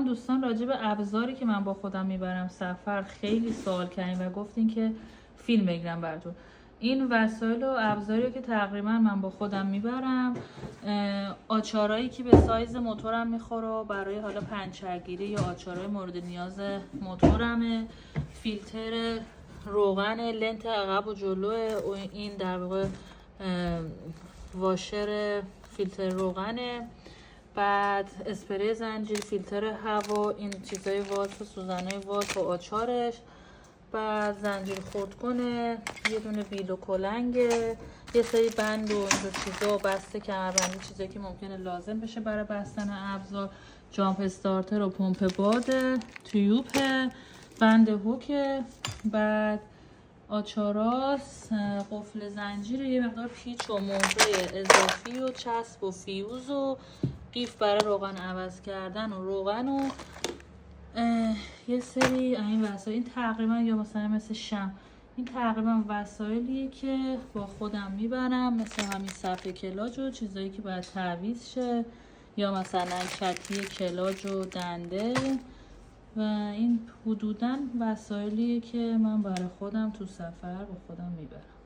هم دوستان راجع به ابزاری که من با خودم میبرم سفر خیلی سوال کردین و گفتین که فیلم بگیرم براتون. این وسایل و ابزاری که تقریبا من با خودم میبرم، آچارایی که به سایز موتورم میخوره برای حالا پنچرگیری یا آچارای مورد نیاز موتورمه، فیلتر روغن لنت عقب و جلو، این در واقع واشر فیلتر روغنه، بعد اسپری زنجیر، فیلتر هوا، این چیزای وات و سوزنای وات و آچارش، بعد زنجیر خرد کنه، یه دونه بیل و کلنگه، یه سری بند و اینجور چیزا و بسته کمربندی، چیزایی که ممکنه لازم بشه برای بستن ابزار، جامپ استارتر و پمپ باده، تیوب، بند هوکه، بعد آچاراس، قفل زنجیر، یه مقدار پیچ و موزه اضافی و چسب و فیوز و قیف برای روغن عوض کردن و روغن و یه سری این وسایل. این تقریبا یا مثلا مثل شم، این تقریبا وسایلیه که با خودم میبرم، مثل همین صفحه کلاج و چیزایی که باید تعویض شه، یا مثلا کتی کلاج و دنده. و این حدوداً وسایلیه که من برای خودم تو سفر با خودم میبرم.